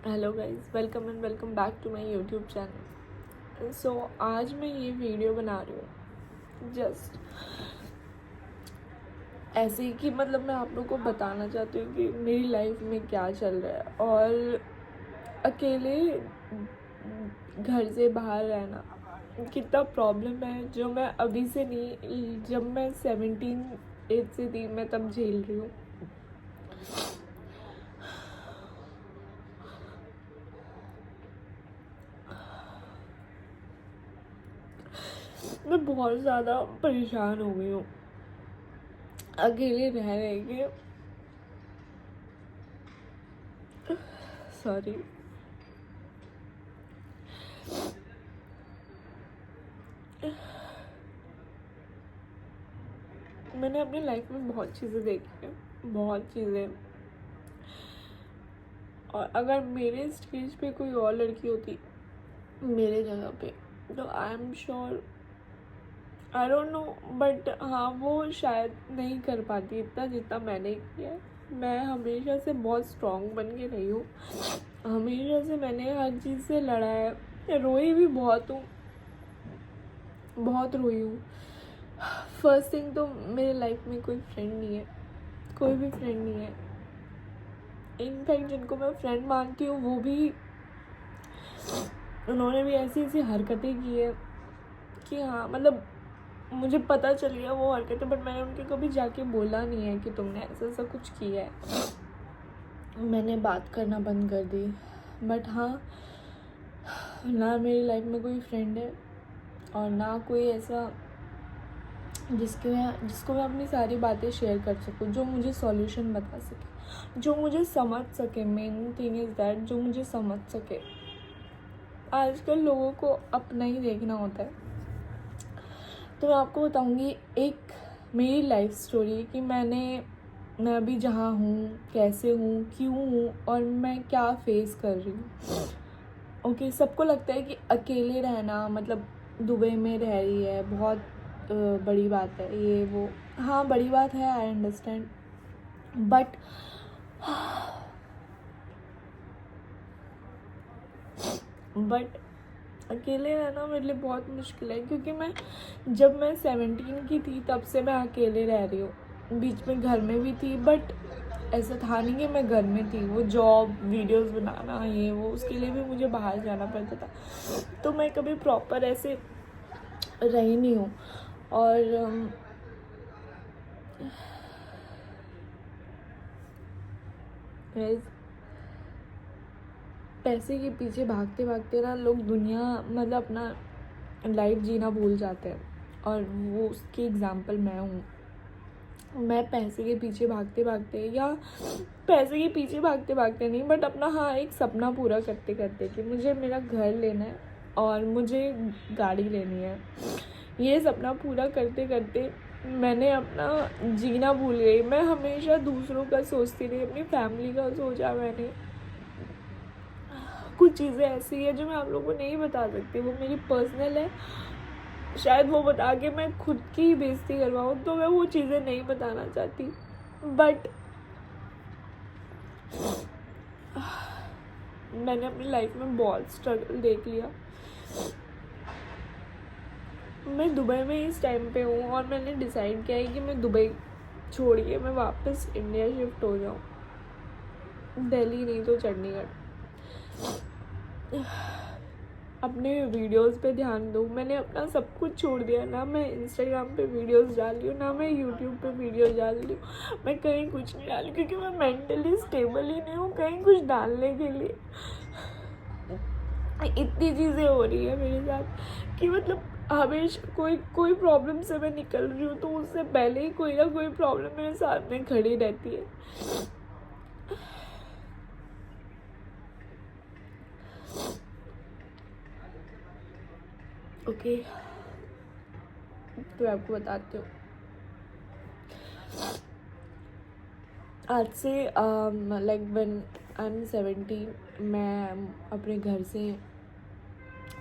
Hello guys, welcome and welcome back to my YouTube channel. So आज मैं ये video बना रही हूँ जस्ट ऐसे ही कि मैं आप लोगों को बताना चाहती हूँ कि मेरी लाइफ में क्या चल रहा है और अकेले घर से बाहर रहना कितना प्रॉब्लम है, जो मैं अभी से नहीं, जब मैं 17 एज से थी मैं तब झेल रही हूँ। मैं बहुत ज़्यादा परेशान हो गई हूँ अकेले रह रह के। सॉरी। मैंने अपनी लाइफ में बहुत चीज़ें देखी हैं, बहुत चीज़ें, और अगर मेरे स्टेज पे कोई और लड़की होती मेरे जगह पे तो I am sure, I don't know, but हाँ वो शायद नहीं कर पाती इतना जितना मैंने किया है। मैं हमेशा से बहुत स्ट्रॉन्ग बन के रही हूँ, हमेशा से मैंने हर चीज़ से लड़ा है, रोई भी बहुत हूँ, बहुत रोई हूँ। फर्स्ट थिंग तो मेरे लाइफ में कोई फ्रेंड नहीं है, कोई भी फ्रेंड नहीं है। इनफैक्ट जिनको मैं फ्रेंड मानती हूँ वो भी, उन्होंने भी ऐसी ऐसी हरकतें की है कि हाँ मुझे पता चल गया वो हरकतें, बट मैंने उनके कभी जाके बोला नहीं है कि तुमने ऐसा ऐसा कुछ किया है। मैंने बात करना बंद कर दी। बट हाँ, ना मेरी लाइफ में कोई फ्रेंड है और ना कोई ऐसा जिसको मैं अपनी सारी बातें शेयर कर सकूँ, जो मुझे सॉल्यूशन बता सके, जो मुझे समझ सके। मेन थिंग इज़ दैट जो मुझे समझ सके। आजकल लोगों को अपना ही देखना होता है। तो मैं आपको बताऊंगी एक मेरी लाइफ स्टोरी कि मैं अभी जहाँ हूँ, कैसे हूँ, क्यों हूँ और मैं क्या फेस कर रही हूँ। ओके, सबको लगता है कि अकेले रहना दुबई में रह रही है, बहुत बड़ी बात है ये वो। हाँ बड़ी बात है, आई अंडरस्टैंड, बट अकेले रहना मेरे लिए बहुत मुश्किल है, क्योंकि जब मैं 17 की थी तब से मैं अकेले रह रही हूँ। बीच में घर में भी थी, बट ऐसा था नहीं कि मैं घर में थी। वो जॉब, वीडियोस बनाना, ये वो, उसके लिए भी मुझे बाहर जाना पड़ता था, तो मैं कभी प्रॉपर ऐसे रही नहीं हूँ। और पैसे के पीछे भागते भागते ना लोग दुनिया अपना लाइफ जीना भूल जाते हैं, और वो उसकी एग्जाम्पल मैं हूँ। मैं पैसे के पीछे भागते भागते, या पैसे के पीछे भागते भागते नहीं, बट अपना हाँ एक सपना पूरा करते करते कि मुझे मेरा घर लेना है और मुझे गाड़ी लेनी है, ये सपना पूरा करते करते मैंने अपना जीना भूल गई। मैं हमेशा दूसरों का सोचती रही, अपनी फैमिली का सोचा मैंने। कुछ चीज़ें ऐसी है जो मैं आप लोगों को नहीं बता सकती, वो मेरी पर्सनल है। शायद वो बता के मैं खुद की बेइज्जती करवाऊँ, तो मैं वो चीज़ें नहीं बताना चाहती। बट मैंने अपनी लाइफ में बहुत स्ट्रगल देख लिया। मैं दुबई में इस टाइम पे हूँ और मैंने डिसाइड किया है कि मैं दुबई छोड़ के मैं वापस इंडिया शिफ्ट हो जाऊँ, दिल्ली नहीं तो चंडीगढ़। अपने वीडियोस पे ध्यान दूँ। मैंने अपना सब कुछ छोड़ दिया, ना मैं इंस्टाग्राम पे वीडियोस डाल रही हूँ, ना मैं यूट्यूब पे वीडियोस डाल रही हूँ। मैं कहीं कुछ नहीं डाल रही, क्योंकि मैं मेंटली स्टेबल ही नहीं हूँ कहीं कुछ डालने के लिए। इतनी चीज़ें हो रही है मेरे साथ कि हमेशा कोई प्रॉब्लम से मैं निकल रही हूँ तो उससे पहले ही कोई ना कोई प्रॉब्लम मेरे सामने खड़ी रहती है। ओके, तो आपको बताती हूँ। आज से व्हेन आई एम 17 मैं अपने घर से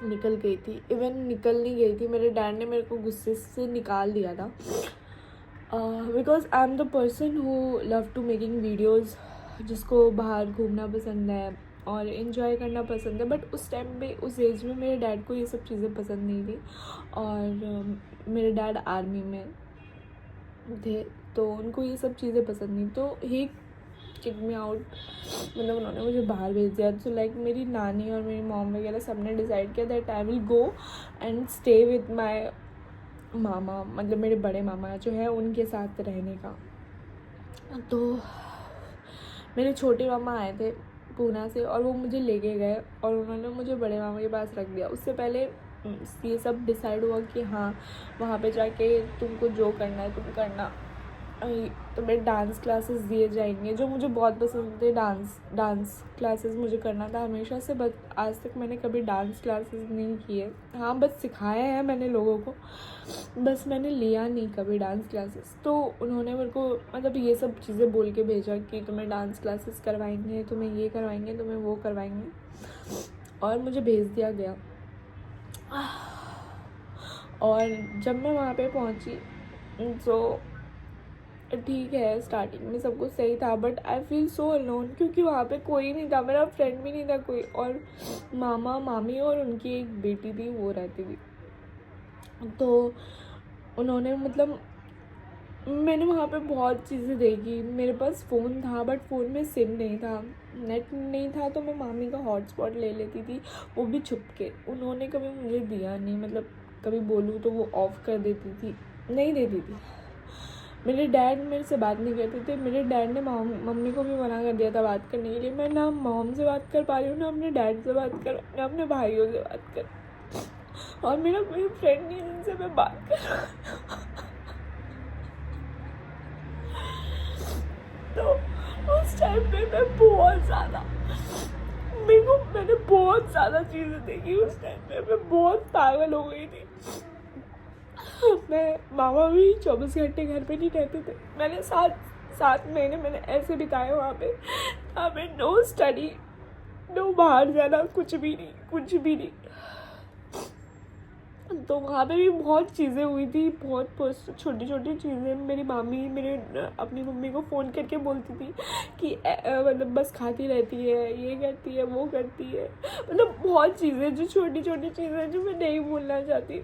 निकल गई थी। इवन निकल नहीं गई थी, मेरे डैड ने मेरे को गुस्से से निकाल दिया था, because I am the person who love to making videos, जिसको बाहर घूमना पसंद है, और इन्जॉय करना पसंद है। बट उस टाइम पे उस एज में मेरे डैड को ये सब चीज़ें पसंद नहीं थी। और मेरे डैड आर्मी में थे तो उनको ये सब चीज़ें पसंद नहीं, तो ही किक मी आउट, मतलब उन्होंने मुझे बाहर भेज दिया। तो लाइक मेरी नानी और मेरी मॉम वगैरह सब ने डिसाइड किया that I will go and stay with my मामा, मतलब मेरे बड़े मामा जो है उनके साथ रहने का। तो मेरे छोटे मामा आए थे पूना से और वो मुझे लेके गए और उन्होंने मुझे बड़े मामा के पास रख दिया। उससे पहले ये सब डिसाइड हुआ कि हाँ वहाँ पे जाके तुमको जो करना है तुम करना, तुम्हें डांस क्लासेस दिए जाएंगे जो मुझे बहुत पसंद थे। डांस क्लासेस मुझे करना था हमेशा से, बट आज तक मैंने कभी डांस क्लासेस नहीं किए। हाँ बस सिखाया है मैंने लोगों को, बस मैंने लिया नहीं कभी डांस क्लासेस। तो उन्होंने मेरे को मतलब ये सब चीज़ें बोल के भेजा कि तुम्हें डांस क्लासेस करवाएंगे, तुम्हें ये करवाएंगे, तुम्हें वो करवाएंगे, और मुझे भेज दिया गया। और जब मैं वहाँ पे पहुँची तो ठीक है स्टार्टिंग में सब कुछ सही था, but I feel so alone क्योंकि वहाँ पे कोई नहीं था, मेरा फ्रेंड भी नहीं था कोई। और मामा मामी और उनकी एक बेटी थी वो रहती थी। तो उन्होंने मतलब मैंने वहाँ पे बहुत चीज़ें देखी। मेरे पास फ़ोन था बट फ़ोन में सिम नहीं था, नेट नहीं था, तो मैं मामी का हॉटस्पॉट ले लेती थी, वो भी छुप के। उन्होंने कभी मुझे दिया नहीं, मतलब कभी बोलूँ तो वो ऑफ़ कर देती थी, नहीं देती थी। मेरे डैड मेरे से बात नहीं करते थे। मेरे डैड ने मम्मी को भी मना कर दिया था बात करने के लिए। मैं ना मॉम से बात कर पा रही हूँ, ना अपने डैड से बात कर, ना अपने भाइयों से बात कर, और मेरा कोई फ्रेंड नहीं है जिनसे मैं बात कर। तो उस टाइम पे मैं बहुत ज़्यादा मैंने बहुत ज़्यादा चीज़ें देखी। उस टाइम पे मैं बहुत पागल हो गई थी। मैं मामा भी 24 घंटे घर पे नहीं रहते थे। मैंने 7 महीने मैंने ऐसे बिताए वहाँ पे। हमें नो स्टडी, नो बाहर जाना, कुछ भी नहीं। तो वहाँ पे भी बहुत चीज़ें हुई थी, बहुत छोटी चीज़ें। मेरी मामी अपनी मम्मी को फ़ोन करके बोलती थी कि मतलब बस खाती रहती है, ये करती है, वो करती है, मतलब बहुत चीज़ें जो छोटी चीज़ें जो मैं नहीं भूलना चाहती।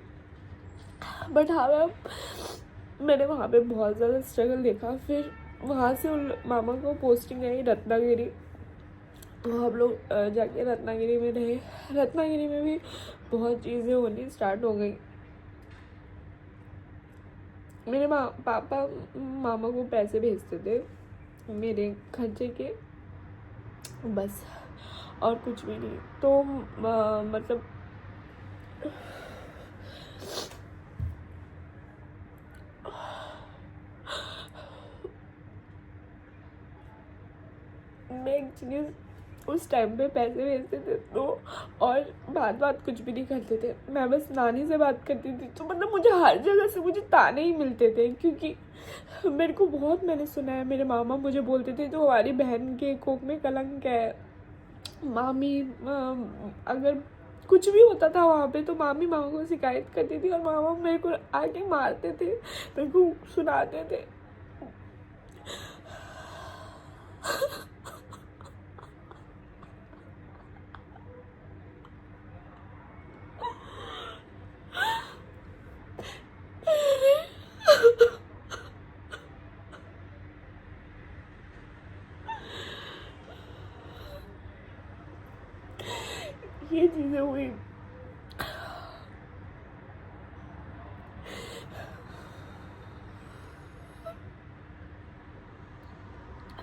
बट हाँ मैंने वहाँ पे बहुत ज़्यादा स्ट्रगल देखा। फिर वहाँ से उन मामा को पोस्टिंग आई रत्नागिरी, तो हम लोग जाके रत्नागिरी में रहे। रत्नागिरी में भी बहुत चीज़ें होनी स्टार्ट हो गई। मेरे पापा मामा को पैसे भेजते थे मेरे खर्चे के, बस, और कुछ भी नहीं। तो मतलब मैं एक्चुअली उस टाइम पे पैसे भेजते थे तो, और बात कुछ भी नहीं करते थे। मैं बस नानी से बात करती थी, तो मतलब मुझे हर जगह से मुझे ताने ही मिलते थे, क्योंकि मेरे को बहुत, मैंने सुना है मेरे मामा मुझे बोलते थे तो हमारी बहन के कोख में कलंक है। मामी अगर कुछ भी होता था वहाँ पे तो मामी मामा को शिकायत करती थी और मामा मेरे को आके मारते थे, मेरे को सुनाते थे। ये चीज़ें हुई।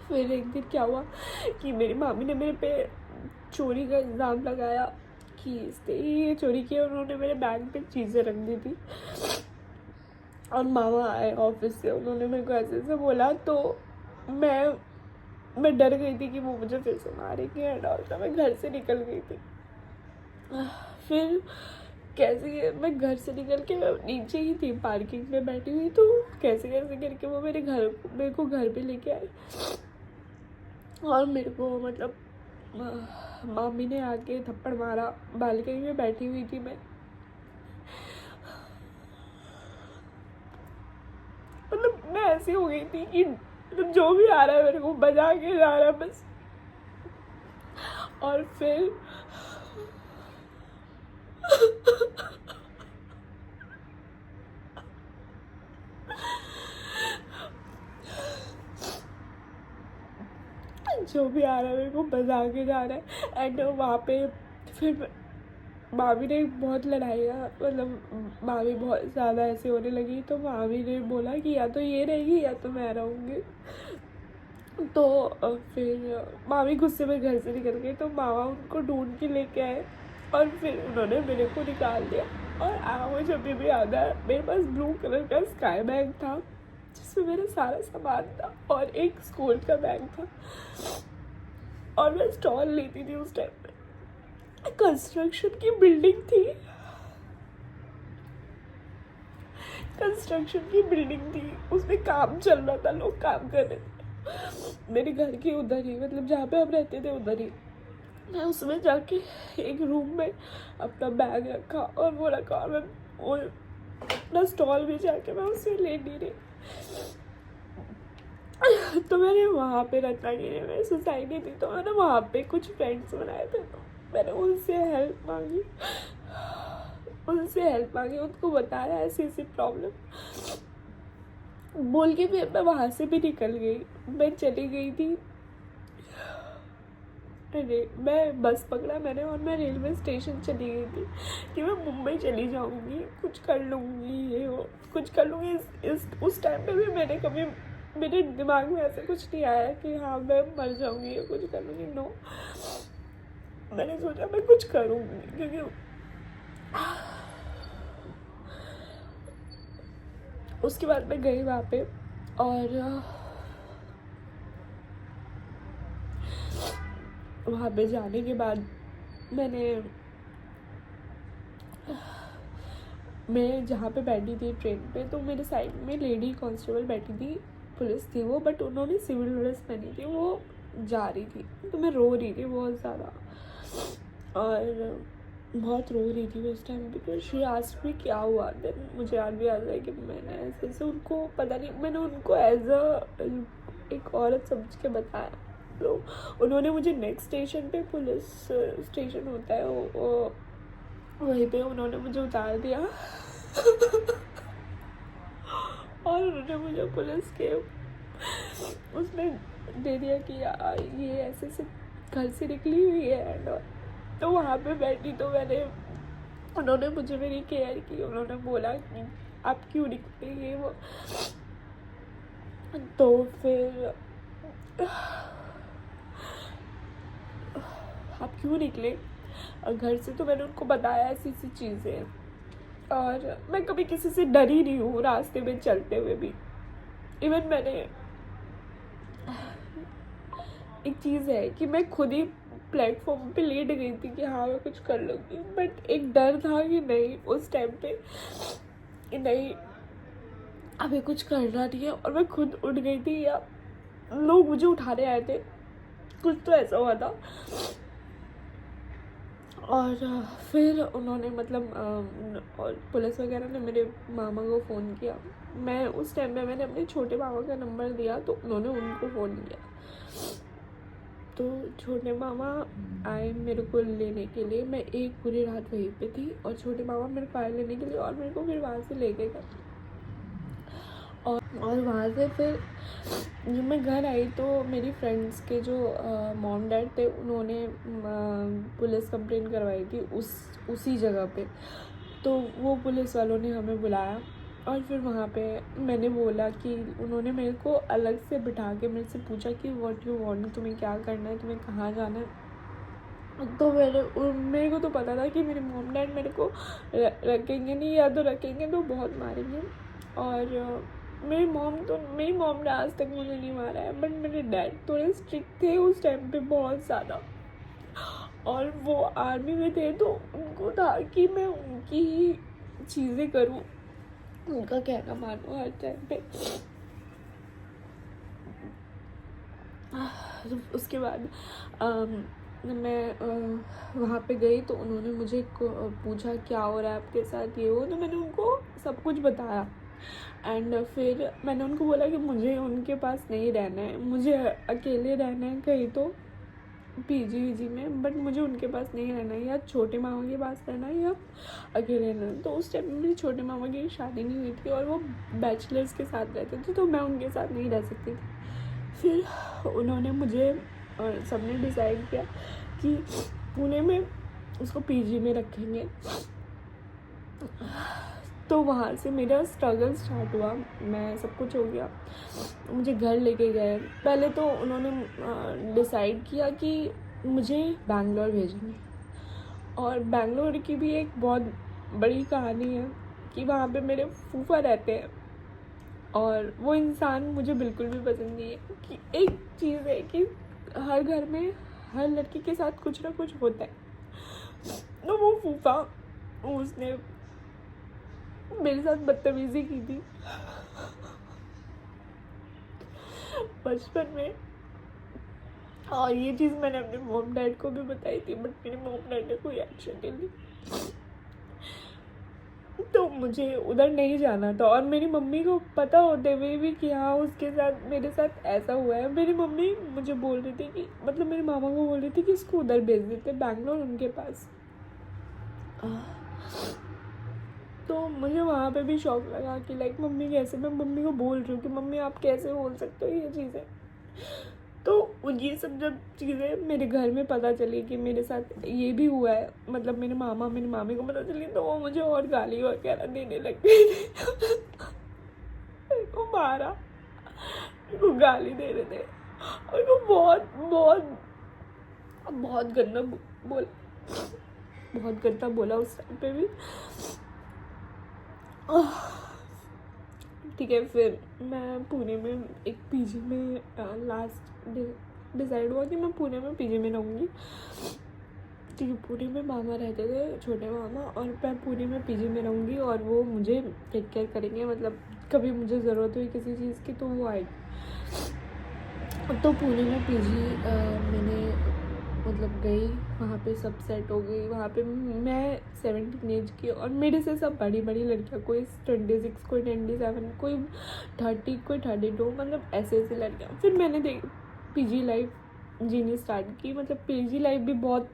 फिर एक दिन क्या हुआ कि मेरी मामी ने मेरे पे चोरी का इल्ज़ाम लगाया कि इसने ये चोरी किया। उन्होंने मेरे बैग पे चीज़ें रख दी थी और मामा आए ऑफिस से, उन्होंने मेरे को ऐसे बोला, तो मैं डर गई थी कि वो मुझे फिर से मारेंगे एंड ऑल, तो मैं घर से निकल गई थी। फिर कैसे मैं घर से निकल के नीचे ही थी पार्किंग में बैठी हुई, तो कैसे करके वो मेरे को घर पे लेके आए और मेरे को मतलब मामी ने आके थप्पड़ मारा। बालकनी में बैठी हुई थी मैं, मतलब मैं ऐसी हो गई थी कि मतलब जो भी आ रहा है मेरे को बजा के जा रहा है बस। और फिर जो भी आ रहा है मेरे को बजा के जा रहा है। एंड वहाँ पे फिर मामी ने बहुत लड़ाइयाँ, मतलब मामी बहुत ज़्यादा ऐसे होने लगी, तो मामी ने बोला कि या तो ये रहेगी या तो मैं रहूँगी। तो फिर मामी गुस्से में घर से निकल गई, तो मामा उनको ढूंढ के लेके आए और फिर उन्होंने मेरे को निकाल दिया। और मुझे अभी भी याद है, मेरे पास ब्लू कलर का स्काई बैग था जिसमें मेरा सारा सामान था और एक स्कूल का बैग था, और मैं स्टॉल लेती थी उस टाइम पे। कंस्ट्रक्शन की बिल्डिंग थी, कंस्ट्रक्शन की बिल्डिंग थी, उसमें काम चल रहा था, लोग काम कर रहे थे। मेरे घर के उधर ही, मतलब जहाँ पे हम रहते थे उधर ही, मैं उसमें जाके एक रूम में अपना बैग रखा और वो रखा, और मैं वो अपना स्टॉल भी जाके मैं उससे ले नहीं रही। तो मैंने वहाँ पे रत्नागिरी में सोसाइटी थी, तो मैंने वहाँ पे कुछ फ्रेंड्स बनाए थे, तो मैंने उनसे हेल्प मांगी, उनको बताया ऐसी ऐसी प्रॉब्लम बोल के। फिर मैं वहाँ से भी निकल गई, मैं चली गई थी, मैं बस पकड़ा मैंने और मैं रेलवे स्टेशन चली गई थी कि मैं मुंबई चली जाऊँगी, कुछ कर लूँगी, ये हो कुछ कर लूँगी। उस टाइम पे भी मैंने कभी, मेरे दिमाग में ऐसा कुछ नहीं आया कि हाँ मैं मर जाऊँगी या कुछ कर लूँगी। नो, मैंने सोचा मैं कुछ करूँगी, क्योंकि उसके बाद मैं गई वहाँ पे, और वहाँ पे जाने के बाद मैं जहाँ पे बैठी थी ट्रेन पे, तो मेरे साइड में लेडी कांस्टेबल बैठी थी, पुलिस थी वो, बट उन्होंने सिविल ड्रेस पहनी थी, वो जा रही थी, तो मैं रो रही थी बहुत ज़्यादा, और बहुत रो रही थी उस टाइम पे। तो शी आस्क्ड मी क्या हुआ, देन मुझे याद भी आता है कि मैंने ऐसे उनको, पता नहीं, मैंने उनको एज एक औरत समझ के बताया। तो उन्होंने मुझे नेक्स्ट स्टेशन पे, पुलिस स्टेशन होता है वो वहीं पे उन्होंने मुझे उतार दिया और उन्होंने मुझे पुलिस के उसमें दे दिया कि ये ऐसे ऐसे घर से निकली हुई है। एंड तो वहाँ पे बैठी, तो उन्होंने मुझे मेरी केयर की, उन्होंने बोला कि आप क्यों निकली, ये वो। तो फिर आप क्यों निकले घर से, तो मैंने उनको बताया ऐसी ऐसी चीज़ें, और मैं कभी किसी से डरी नहीं हूँ रास्ते में चलते हुए भी। इवन मैंने एक चीज़ है कि मैं खुद ही प्लेटफॉर्म पे लेट गई थी कि हाँ मैं कुछ कर लूँगी, बट एक डर था कि नहीं उस टाइम पे नहीं अभी कुछ करना नहीं है, और मैं खुद उठ गई थी या लोग मुझे उठाने आए थे, कुछ तो ऐसा हुआ था। और फिर उन्होंने और पुलिस वगैरह ने मेरे मामा को फ़ोन किया। मैं उस टाइम में मैंने अपने छोटे मामा का नंबर दिया, तो उन्होंने उनको फ़ोन किया, तो छोटे मामा आए मेरे को लेने के लिए। मैं एक पूरी रात वहीं पे थी, और छोटे मामा मेरे को आए लेने के लिए, और मेरे को फिर वहाँ से लेके गए। और वहाँ से फिर जब मैं घर आई, तो मेरी फ्रेंड्स के जो मॉम डैड थे, उन्होंने पुलिस कंप्लेंट करवाई थी उसी जगह पे। तो वो पुलिस वालों ने हमें बुलाया, और फिर वहाँ पे मैंने बोला कि उन्होंने मेरे को अलग से बिठा के मेरे से पूछा कि व्हाट यू वांट, तुम्हें क्या करना है, तुम्हें कहाँ जाना है। तो मेरे को तो पता था कि मेरे मॉम डैड मेरे को रखेंगे नहीं, या तो रखेंगे तो बहुत मारेंगे। और मेरी मॉम ने आज तक मुझे नहीं मारा है, बट मेरे डैड थोड़े स्ट्रिक्ट थे उस टाइम पे बहुत ज़्यादा, और वो आर्मी में थे, तो उनको था कि मैं उनकी ही चीज़ें करूँ, उनका कहना मानो हर टाइम पे। उसके बाद मैं वहाँ पे गई, तो उन्होंने मुझे पूछा क्या हो रहा है आपके साथ, ये वो, तो मैंने उनको सब कुछ बताया। एंड फिर मैंने उनको बोला कि मुझे उनके पास नहीं रहना है, मुझे अकेले रहना है कहीं, तो पीजी वीजी में, बट मुझे उनके पास नहीं रहना है, या छोटे मामा के पास रहना है या अकेले रहना है। तो उस टाइम में मेरी छोटे मामा की शादी नहीं हुई थी और वो बैचलर्स के साथ रहते थे, तो मैं उनके साथ नहीं रह सकती थी। फिर उन्होंने मुझे और सबने डिसाइड किया कि पुणे में उसको पीजी में रखेंगे। तो वहाँ से मेरा स्ट्रगल स्टार्ट हुआ। मैं सब कुछ हो गया, मुझे घर लेके गए। पहले तो उन्होंने डिसाइड किया कि मुझे बैंगलोर भेजेंगे, और बैंगलोर की भी एक बहुत बड़ी कहानी है कि वहाँ पे मेरे फूफा रहते हैं और वो इंसान मुझे बिल्कुल भी पसंद नहीं है। कि एक चीज़ है कि हर घर में हर लड़की के साथ कुछ ना कुछ होता है। तो वो फूफा, उसने मेरे साथ बदतमीजी की थी बचपन में, और ये चीज़ मैंने अपने मॉम डैड को भी बताई थी, बट मेरे मॉम डैड ने कोई एक्शन नहीं ली। तो मुझे उधर नहीं जाना था, और मेरी मम्मी को पता होते हुए भी कि हाँ उसके साथ मेरे साथ ऐसा हुआ है। मेरी मम्मी मुझे बोल रही थी कि मतलब मेरे मामा को बोल रही थी कि इसको उधर भेज देते, बैंगलोर उनके पास। तो मुझे वहाँ पे भी शौक लगा कि लाइक मम्मी कैसे, मैं मम्मी को बोल रही हूँ कि मम्मी आप कैसे बोल सकते हो ये चीज़ें। तो ये सब जब चीज़ें मेरे घर में पता चली कि मेरे साथ ये भी हुआ है, मतलब मेरे मामा मेरी मामी को पता चली, तो वो मुझे और गाली वगैरह देने लग गई। मेरे को मारा, मेरे को गाली दे रहे थे, और मेरे को बहुत बहुत बहुत गंदा बोला, बहुत गंदा बोला उस टाइम पे भी। ठीक है, फिर मैं पुणे में एक पीजी में लास्ट डिसाइड हुआ कि मैं पुणे में पीजी में रहूँगी। ठीक है, पुणे में मामा रहते थे, छोटे मामा, और मैं पुणे में पीजी में रहूँगी और वो मुझे टेक केयर करेंगे। मतलब कभी मुझे ज़रूरत हुई किसी चीज़ की तो वो आएगी। तो पुणे में पीजी मैंने मतलब गई, वहाँ पे सब सेट हो गई। वहाँ पे मैं 17 एज की, और मेरे से सब बड़ी बड़ी लड़कियाँ, कोई 26, कोई 27, कोई 30, कोई 32, मतलब ऐसे ऐसे लड़कियाँ। फिर मैंने पीजी लाइफ जीनी स्टार्ट की। मतलब पीजी लाइफ भी बहुत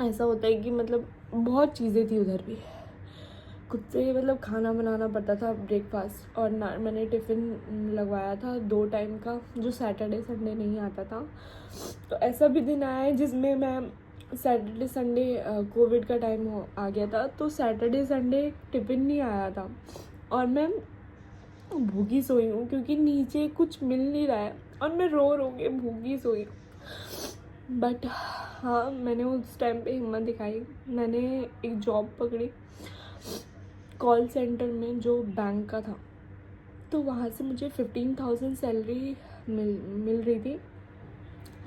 ऐसा होता है कि मतलब बहुत चीज़ें थी उधर भी। खुद से मतलब खाना बनाना पड़ता था, ब्रेकफास्ट, और ना मैंने टिफ़िन लगवाया था 2 टाइम का, जो सैटरडे संडे नहीं आता था। तो ऐसा भी दिन आया है जिसमें मैं सैटरडे संडे, कोविड का टाइम आ गया था, तो सैटरडे संडे टिफ़िन नहीं आया था और मैं भूखी सोई हूँ क्योंकि नीचे कुछ मिल नहीं रहा है, और मैं रो रो के भूखी सोई हूँ। बट हाँ, मैंने उस टाइम पे हिम्मत दिखाई। मैंने एक जॉब पकड़ी कॉल सेंटर में, जो बैंक का था। तो वहाँ से मुझे 15,000 सैलरी मिल रही थी,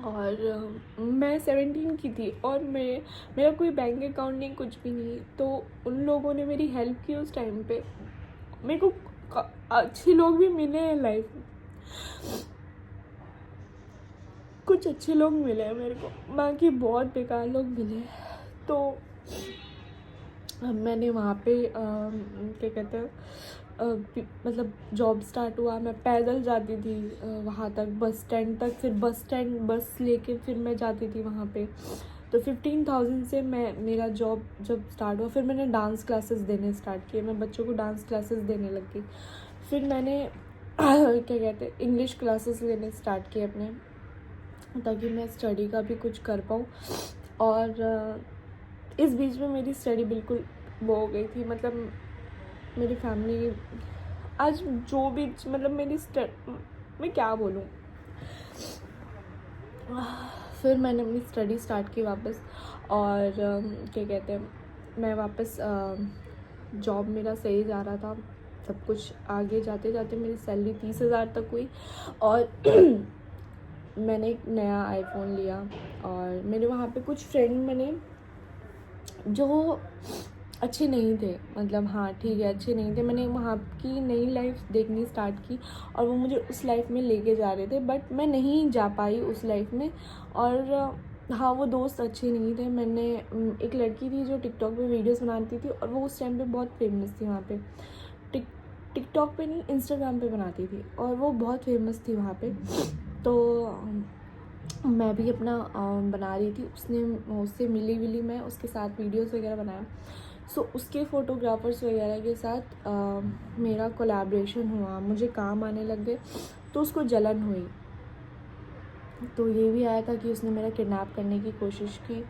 और मैं 17 की थी, और मेरा कोई बैंक अकाउंट नहीं, कुछ भी नहीं। तो उन लोगों ने मेरी हेल्प की उस टाइम पे। मेरे को अच्छे लोग भी मिले हैं लाइफ में, कुछ अच्छे लोग मिले हैं मेरे को, बाकी बहुत बेकार लोग मिले हैं। तो मैंने वहाँ पे क्या कहते हैं, मतलब जॉब स्टार्ट हुआ। मैं पैदल जाती थी वहाँ तक, बस स्टैंड तक, फिर बस लेके फिर मैं जाती थी वहाँ पे। तो 15,000 से मेरा जॉब जब स्टार्ट हुआ, फिर मैंने डांस क्लासेस देने स्टार्ट किए। मैं बच्चों को डांस क्लासेस देने लग गई। फिर मैंने क्या कहते हैं, इंग्लिश क्लासेस लेने स्टार्ट किए अपने, ताकि मैं स्टडी का भी कुछ कर पाऊँ। और इस बीच में मेरी स्टडी बिल्कुल वो हो गई थी। मतलब मेरी फैमिली आज जो भी, मतलब मैं क्या बोलूँ। फिर मैंने अपनी स्टडी स्टार्ट की वापस, और क्या कहते हैं, मैं वापस जॉब मेरा सही जा रहा था, सब कुछ। आगे जाते जाते मेरी सैलरी 30,000 तक हुई, और मैंने एक नया आईफोन लिया। और मेरे वहाँ पे कुछ फ्रेंड बने जो अच्छे नहीं थे, मतलब हाँ ठीक है, अच्छे नहीं थे। मैंने वहाँ की नई लाइफ देखनी स्टार्ट की, और वो मुझे उस लाइफ में लेके जा रहे थे, बट मैं नहीं जा पाई उस लाइफ में। और हाँ, वो दोस्त अच्छे नहीं थे। मैंने एक लड़की थी जो टिकटॉक पे वीडियोस बनाती थी, और वो उस टाइम पे बहुत फेमस थी वहाँ पे। टिकटॉक पे नहीं, इंस्टाग्राम पे बनाती थी, और वो बहुत फेमस थी वहाँ पे। तो मैं भी अपना बना रही थी, उससे मिली मैं उसके साथ वीडियोस वगैरह बनाया। सो उसके फ़ोटोग्राफ़र्स वगैरह के साथ मेरा कोलैबोरेशन हुआ, मुझे काम आने लग गए, तो उसको जलन हुई। तो ये भी आया था कि उसने मेरा किडनैप करने की कोशिश की,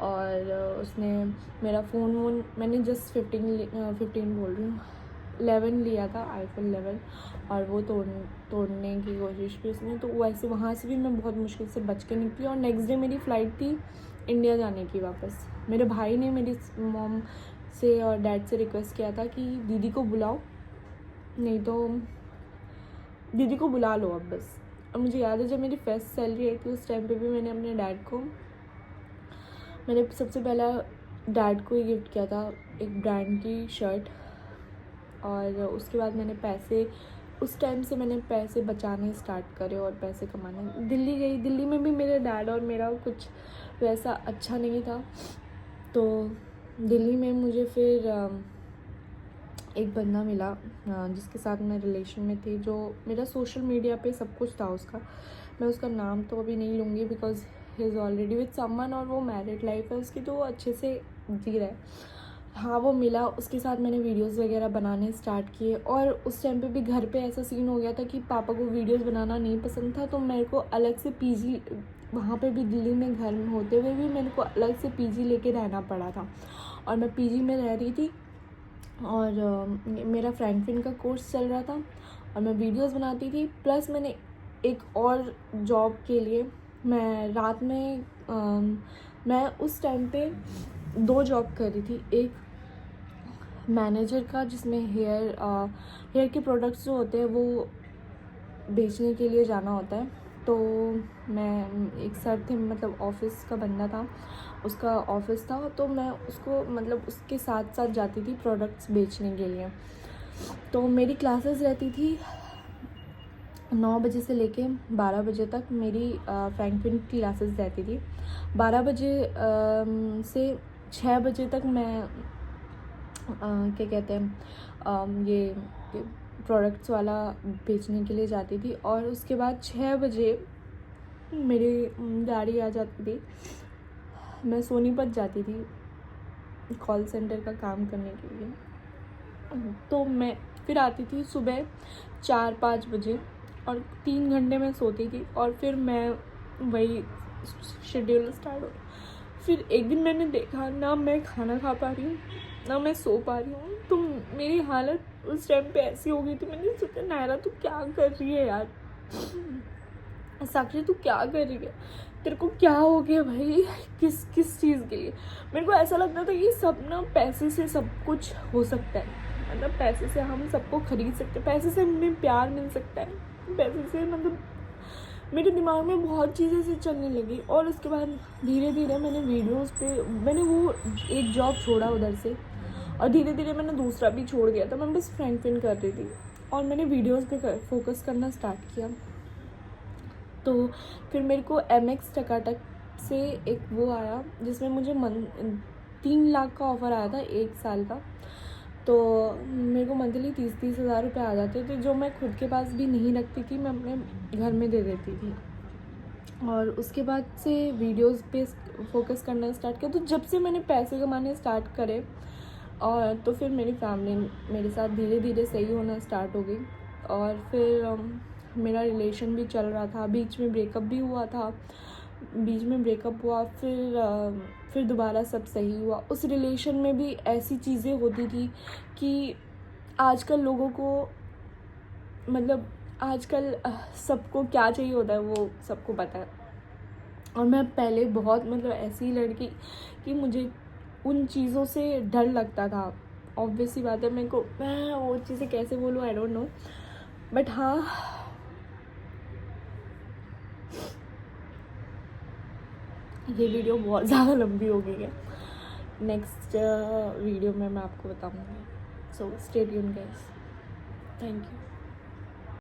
और उसने मेरा फ़ोन मैंने जस्ट 15 बोल रही हूँ 11 लिया था, iPhone 11, और वो तोड़ने की कोशिश की उसने। तो वैसे वहाँ से भी मैं बहुत मुश्किल से बच के निकली, और नेक्स्ट डे मेरी फ़्लाइट थी इंडिया जाने की वापस। मेरे भाई ने मेरी मॉम से और डैड से रिक्वेस्ट किया था कि दीदी को बुलाओ, नहीं तो दीदी को बुला लो अब बस। और मुझे याद है जब मेरी फर्स्ट सैलरी आई थी उस टाइम पे भी मैंने सबसे पहला डैड को ही गिफ्ट किया था एक ब्रांड की शर्ट। और उसके बाद उस टाइम से मैंने पैसे बचाने स्टार्ट करे और पैसे कमाने। दिल्ली गई, दिल्ली में भी मेरे डैड और मेरा कुछ वैसा अच्छा नहीं था, तो दिल्ली में मुझे फिर एक बंदा मिला जिसके साथ मैं रिलेशन में थी, जो मेरा सोशल मीडिया पे सब कुछ था उसका। मैं उसका नाम तो अभी नहीं लूँगी because he is already with someone, और वो मैरिड लाइफ है उसकी, तो वो अच्छे से जी रहा है। हाँ, वो मिला, उसके साथ मैंने वीडियोस वगैरह बनाने स्टार्ट किए। और उस टाइम पे भी घर पे ऐसा सीन हो गया था कि पापा को वीडियोस बनाना नहीं पसंद था, तो मेरे को अलग से पीजी, वहाँ पे भी दिल्ली में घर में होते हुए भी मेरे को अलग से पीजी लेके रहना पड़ा था। और मैं पीजी में रह रही थी, और मेरा फ्रैंकफिन का कोर्स चल रहा था, और मैं वीडियोस बनाती थी। प्लस मैंने एक और जॉब के लिए मैं रात में मैं उस टाइम पे 2 जॉब कर रही थी। एक मैनेजर का, जिसमें हेयर के प्रोडक्ट्स जो होते हैं वो बेचने के लिए जाना होता है। तो मैं एक सर थे, मतलब ऑफिस का बंदा था, उसका ऑफिस था, तो मैं उसको मतलब उसके साथ साथ जाती थी प्रोडक्ट्स बेचने के लिए। तो मेरी क्लासेस रहती थी 9 बजे से लेके 12 बजे तक। मेरी फ्रैंकफिन की क्लासेस रहती थी। 12 बजे से 6 बजे तक मैं क्या कहते हैं ये प्रोडक्ट्स वाला बेचने के लिए जाती थी। और उसके बाद 6 बजे मेरी गाड़ी आ जाती थी, मैं सोनीपत जाती थी कॉल सेंटर का काम करने के लिए। तो मैं फिर आती थी सुबह 4-5 बजे, और 3 घंटे मैं सोती थी, और फिर मैं वही शेड्यूल स्टार्ट हो। फिर एक दिन मैंने देखा ना मैं खाना खा पा रही हूँ ना मैं सो पा रही हूँ, तो मेरी हालत उस टाइम पे ऐसी हो गई थी। मैंने सोचा नायरा तू क्या कर रही है यार, साक्षी तू क्या कर रही है, तेरे को क्या हो गया भाई, किस चीज़ के लिए। मेरे को ऐसा लगता था कि सब ना पैसे से सब कुछ हो सकता है, मतलब पैसे से हम सबको खरीद सकते हैं, पैसे से हमें प्यार मिल सकता है, पैसे से मतलब मेरे दिमाग में बहुत चीज़ें से चलने लगी। और उसके बाद धीरे धीरे मैंने वीडियोस पे मैंने वो एक जॉब छोड़ा उधर से, और धीरे धीरे मैंने दूसरा भी छोड़ दिया था। मैं बस फ्रैंकफिन कर रही थी, और मैंने वीडियोस पे फोकस करना स्टार्ट किया। तो फिर मेरे को MX टकाटक से एक वो आया जिसमें मुझे 3 लाख का ऑफ़र आया था 1 साल का। तो मेरे को मंथली 30-30 हज़ार रुपये आ जाते थे, जो मैं खुद के पास भी नहीं रखती थी, मैं अपने घर में दे देती थी। और उसके बाद से वीडियोस पे फोकस करना स्टार्ट किया। तो जब से मैंने पैसे कमाने स्टार्ट करे, और तो फिर मेरी फैमिली मेरे साथ धीरे धीरे सही होना स्टार्ट हो गई। और फिर मेरा रिलेशन भी चल रहा था, बीच में ब्रेकअप भी हुआ था, फिर दोबारा सब सही हुआ। उस रिलेशन में भी ऐसी चीज़ें होती थी कि आजकल लोगों को मतलब आजकल सबको क्या चाहिए होता है वो सबको पता है। और मैं पहले बहुत मतलब ऐसी लड़की कि मुझे उन चीज़ों से डर लगता था। ऑब्वियस सी बात है, मैं वो चीज़ें कैसे बोलूँ, आई डोंट नो, बट हाँ ये वीडियो बहुत ज़्यादा लंबी हो गई है। नेक्स्ट वीडियो में मैं आपको बताऊँगी। So stay tuned guys, thank you.